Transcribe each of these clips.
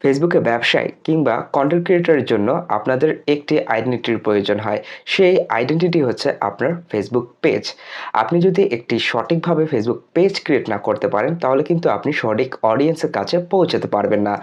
ফেসবুকে ব্যবসায় কিংবা কন্টেন্ট ক্রিয়েটরের জন্য আপনাদের একটি আইডেন্টিটির প্রয়োজন হয়। সেই আইডেন্টিটি হচ্ছে আপনার ফেসবুক পেজ। আপনি যদি একটি সঠিকভাবে ফেসবুক পেজ ক্রিয়েট না করতে পারেন তাহলে কিন্তু আপনি সঠিক অডিয়েন্সের কাছে পৌঁছাতে পারবেন না।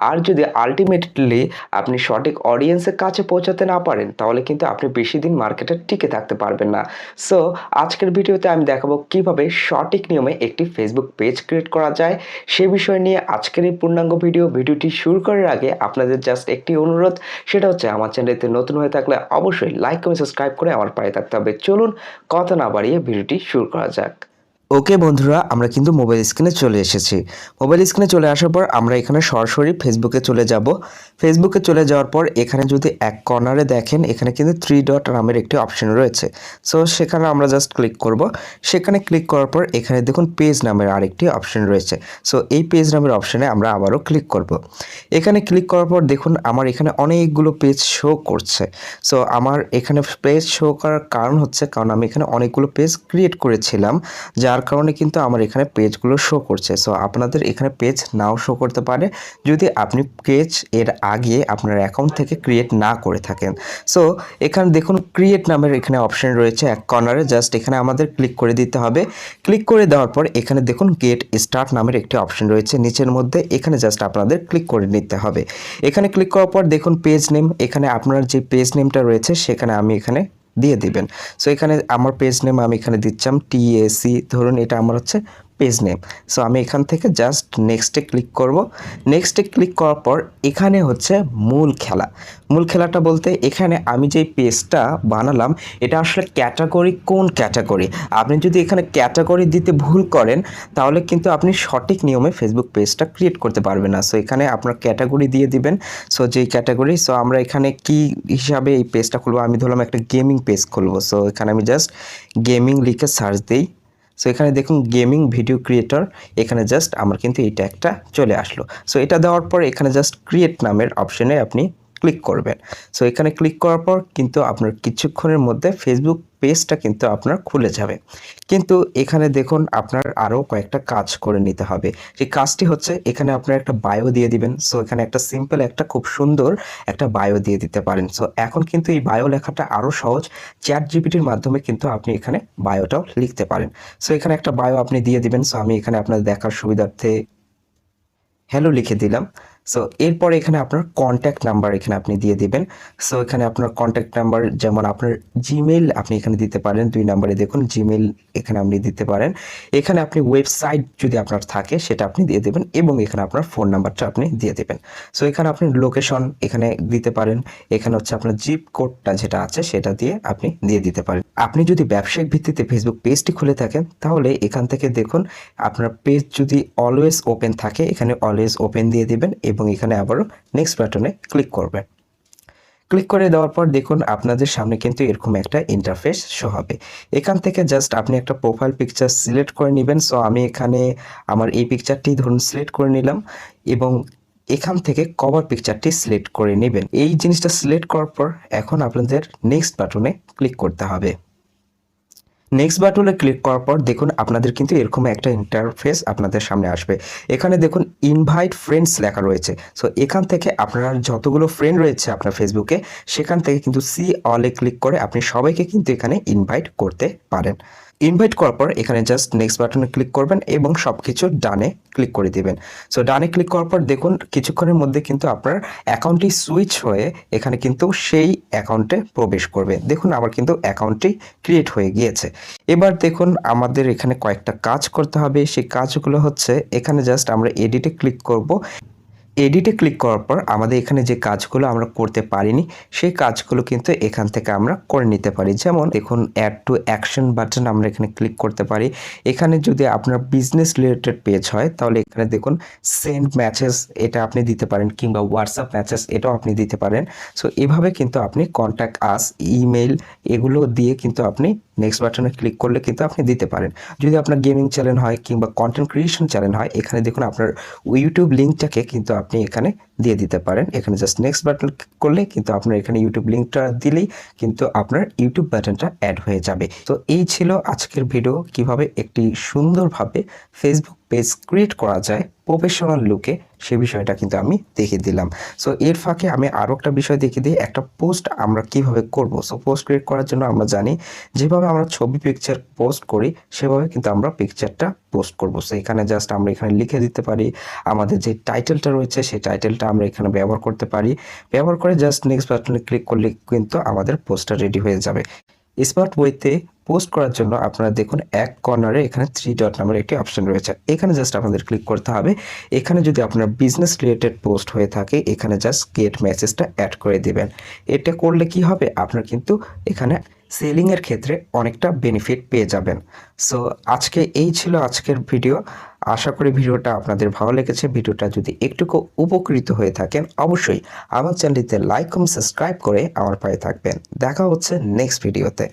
আর যদি আল্টিমেটলি আপনি সঠিক অডিয়েন্সের কাছে পৌঁছাতে না পারেন তাহলে কিন্তু আপনি বেশি দিন মার্কেটে টিকে থাকতে পারবেন না। সো আজকের ভিডিওতে আমি দেখাবো কিভাবে সঠিক নিয়মে একটি ফেসবুক পেজ ক্রিয়েট করা যায় সে বিষয় নিয়ে আজকের এই পূর্ণাঙ্গ ভিডিওটি শুরু করার আগে আপনাদের জাস্ট একটি অনুরোধ, সেটা হচ্ছে আমার চ্যানেলতে নতুন হয়ে থাকলে অবশ্যই লাইক কমেন্ট সাবস্ক্রাইব করে আমার পাশে থাকতে হবে। চলুন কথা না বাড়িয়ে ভিডিওটি শুরু করা যাক। ওকে বন্ধুরা, আমরা কিন্তু মোবাইল স্ক্রিনে চলে এসেছি। মোবাইল স্ক্রিনে চলে আসার পর আমরা এখানে সরাসরি ফেসবুকে চলে যাব। ফেসবুকে চলে যাওয়ার পর এখানে যদি এক কর্নারে দেখেন এখানে কিন্তু 3 ডট নামের একটি অপশন রয়েছে। সো সেখানে আমরা জাস্ট ক্লিক করব। সেখানে ক্লিক করার পর এখানে দেখুন পেজ নামের আরেকটি অপশন রয়েছে। সো এই পেজ নামের অপশনে আমরা আবারও ক্লিক করব। এখানে ক্লিক করার পর দেখুন আমার এখানে অনেকগুলো পেজ শো করছে। সো আমার এখানে পেজ শো করার কারণ হচ্ছে কারণ আমি এখানে অনেকগুলো পেজ ক্রিয়েট করেছিলাম, যার কারণে কিন্তু আমার এখানে পেজগুলো শো করছে। সো আপনাদের এখানে পেজ নাও শো করতে পারে যদি আপনি পেজ এর আগে আপনার অ্যাকাউন্ট থেকে ক্রিয়েট না করে থাকেন। সো এখানে দেখুন ক্রিয়েট নামের এখানে অপশন রয়েছে এক কর্নারে, জাস্ট এখানে আমাদের ক্লিক করে দিতে হবে। ক্লিক করে দেওয়ার পর এখানে দেখুন গেট স্টার্ট নামের একটি অপশন রয়েছে নিচের মধ্যে, এখানে জাস্ট আপনাদের ক্লিক করে নিতে হবে। এখানে ক্লিক করার পর দেখুন পেজ নেম, এখানে আপনার যে পেজ নেমটা রয়েছে সেখানে আমি এখানে দিয়ে দিবেন। সো এখানে আমার পেজ নেম আমি এখানে দিচ্ছিলাম TAC, ধরুন এটা আমার হচ্ছে পেজ নেম। সো আমি এখান থেকে জাস্ট নেক্সটে ক্লিক করব। নেক্সটে ক্লিক করার পর এখানে হচ্ছে মূল খেলাটা বলতে এখানে আমি যে পেজটা বানালাম এটা আসলে ক্যাটাগরি কোন ক্যাটাগরি, আপনি যদি এখানে ক্যাটাগরি দিতে ভুল করেন তাহলে কিন্তু আপনি সঠিক নিয়মে ফেসবুক পেজটা ক্রিয়েট করতে পারবেন না। সো এখানে আপনার ক্যাটাগরি দিয়ে দিবেন। সো যেই ক্যাটাগরি, সো আমরা এখানে কি হিসাবে এই পেজটা খুলবো, আমি ধরলাম একটা গেমিং পেজ খুলবো। সো এখানে আমি জাস্ট গেমিং লিখে সার্চ দিই। সো এখানে দেখুন গেমিং ভিডিও ক্রিয়েটর, এখানে জাস্ট আমার কিন্তু এই ট্যাগটা চলে আসলো। সো এটা দেওয়ার পর এখানে জাস্ট ক্রিয়েট নামের অপশনে আপনি ক্লিক করবেন। সো এখানে ক্লিক করার পর কিন্তু আপনার কিছুক্ষণের মধ্যে ফেসবুক পেজটা কিন্তু আপনার খুলে যাবে। কিন্তু এখানে দেখুন আপনার আরও কয়েকটা কাজ করে নিতে হবে। সেই কাজটি হচ্ছে এখানে আপনার একটা বায়ো দিয়ে দিবেন। সো এখানে একটা সিম্পল একটা খুব সুন্দর একটা বায়ো দিয়ে দিতে পারেন। সো এখন কিন্তু এই বায়ো লেখাটা আরও সহজ, ChatGPTর মাধ্যমে কিন্তু আপনি এখানে বায়োটাও লিখতে পারেন। সো এখানে একটা বায়ো আপনি দিয়ে দিবেন। সো আমি এখানে আপনার দেখার সুবিধার্থে হ্যালো লিখে দিলাম। সো এরপরে এখানে আপনার কন্ট্যাক্ট নাম্বার এখানে আপনি দিয়ে দিবেন। সো এখানে আপনার কন্ট্যাক্ট নাম্বার যেমন আপনার জিমেইল আপনি এখানে দিতে পারেন, 2 নম্বরে দেখুন জিমেইল এখানে আপনি দিতে পারেন। এখানে আপনি ওয়েবসাইট যদি আপনার থাকে সেটা আপনি দিয়ে দেবেন এবং এখানে আপনার ফোন নাম্বারটা আপনি দিয়ে দেবেন। সো এখানে আপনি লোকেশন এখানে দিতে পারেন। এখানে হচ্ছে আপনার জিপ কোডটা যেটা আছে সেটা দিয়ে আপনি দিয়ে দিতে পারেন। আপনি যদি ব্যবসায়িক ভিত্তিতে ফেসবুক পেজটি খুলে থাকেন তাহলে এখান থেকে দেখুন আপনার পেজ যদি অলওয়েজ ওপেন থাকে এখানে অলওয়েজ ওপেন দিয়ে দিবেন এবং এখানে আবারও নেক্সট বাটনে ক্লিক করবেন। ক্লিক করে দেওয়ার পর দেখুন আপনাদের সামনে কিন্তু এরকম একটা ইন্টারফেস শো হবে। এখান থেকে জাস্ট আপনি একটা প্রোফাইল পিকচার সিলেক্ট করে নেবেন। সো আমি এখানে আমার এই পিকচারটি ধরুন সিলেক্ট করে নিলাম এবং এখান থেকে কভার পিকচারটি সিলেক্ট করে নেবেন। এই জিনিসটা সিলেক্ট করার পর এখন আপনাদের নেক্সট বাটনে ক্লিক করতে হবে। নেক্সট বাটনে ক্লিক করার পর দেখুন আপনাদের কিন্তু এরকম একটা ইন্টারফেস আপনাদের সামনে আসবে। এখানে দেখুন ইনভাইট ফ্রেন্ডস লেখা রয়েছে। সো এখান থেকে আপনার যতগুলো ফ্রেন্ড রয়েছে আপনার ফেসবুকে সেখান থেকে কিন্তু সি অলে ক্লিক করে আপনি সবাইকে কিন্তু এখানে ইনভাইট করতে পারেন। ইনভাইট করার পর এখানে জাস্ট নেক্সট বাটনে ক্লিক করবেন এবং সব কিছু ডানে ক্লিক করে দিবেন। সো ডানে ক্লিক করার পর দেখুন কিছুক্ষণের মধ্যে কিন্তু আপনার অ্যাকাউন্টটি সুইচ হয়ে এখানে কিন্তু সেই অ্যাকাউন্টে প্রবেশ করবে। দেখুন আমার কিন্তু অ্যাকাউন্টটি ক্রিয়েট হয়ে গিয়েছে। এবার দেখুন আমাদের এখানে কয়েকটা কাজ করতে হবে। সেই কাজগুলো হচ্ছে এখানে জাস্ট আমরা এডিটে ক্লিক করব। এডিটে ক্লিক করার পর আমাদের এখানে যে কাজগুলো আমরা করতে পারিনি সেই কাজগুলো কিন্তু এখান থেকে আমরা করে নিতে পারি। যেমন দেখুন অ্যাড টু অ্যাকশন বাটন আমরা এখানে ক্লিক করতে পারি। এখানে যদি আপনার বিজনেস রিলেটেড পেজ হয় তাহলে এখানে দেখুন সেন্ড ম্যাসেজ এটা আপনি দিতে পারেন কিংবা হোয়াটসঅ্যাপ ম্যাসেজ এটাও আপনি দিতে পারেন। সো এভাবে কিন্তু আপনি কন্ট্যাক্ট আস, ইমেল এগুলো দিয়ে কিন্তু আপনি নেক্সট বাটনে ক্লিক করলে কিন্তু আপনি দিতে পারেন। যদি আপনার গেমিং চ্যানেল হয় কিংবা কন্টেন্ট ক্রিয়েশন চ্যানেল হয় এখানে দেখুন আপনার ইউটিউব লিঙ্কটাকে কিন্তু আপনি এখানে দিয়ে দিতে পারেন। এখানে জাস্ট নেক্সট বাটন করলে কিন্তু আপনার এখানে ইউটিউব লিঙ্কটা দিলেই কিন্তু আপনার ইউটিউব বাটনটা অ্যাড হয়ে যাবে। তো এই ছিল আজকের ভিডিও, কিভাবে একটি সুন্দরভাবে ফেসবুক পেজ ক্রিয়েট করা যায় প্রফেশনাল লুকে সেই বিষয়টা কিন্তু আমি দেখিয়ে দিলাম। সো এর ফাঁকে আমি আরও একটা বিষয় দেখিয়ে দিই, একটা পোস্ট আমরা কিভাবে করব। সো পোস্ট ক্রিয়েট করার জন্য আমরা জানি যেভাবে আমরা ছবি পিকচার পোস্ট করি সেভাবে কিন্তু আমরা পিকচারটা পোস্ট করব। সো এখানে জাস্ট আমরা এখানে লিখে দিতে পারি, আমাদের যে টাইটেলটা রয়েছে সেই টাইটেলটা আমরা এখানে ব্যবহার করতে পারি। ব্যবহার করে জাস্ট নেক্সট বাটনে ক্লিক করলে কিন্তু আমাদের পোস্টটা রেডি হয়ে যাবে। স্মার্ট ওয়েতে পোস্ট করার জন্য আপনারা দেখুন এক কর্নারে এখানে 3 ডট নামের একটি অপশন রয়েছে, এখানে জাস্ট আপনাদের ক্লিক করতে হবে। এখানে যদি আপনার বিজনেস রিলেটেড পোস্ট হয়ে থাকে এখানে জাস্ট গেট মেসেজটা অ্যাড করে দিবেন। এটা করলে কি হবে, আপনার কিন্তু এখানে সেলিংয়ের ক্ষেত্রে অনেকটা বেনিফিট পেয়ে যাবেন। সো আজকে এই ছিল আজকের ভিডিও। আশা করি ভিডিওটা আপনাদের ভালো লেগেছে। ভিডিওটা যদি একটুকু উপকৃত হয়ে থাকেন অবশ্যই আমার চ্যানেলটিতে লাইক কমেন্ট সাবস্ক্রাইব করে আমার পাশে থাকবেন। দেখা হচ্ছে নেক্সট ভিডিওতে।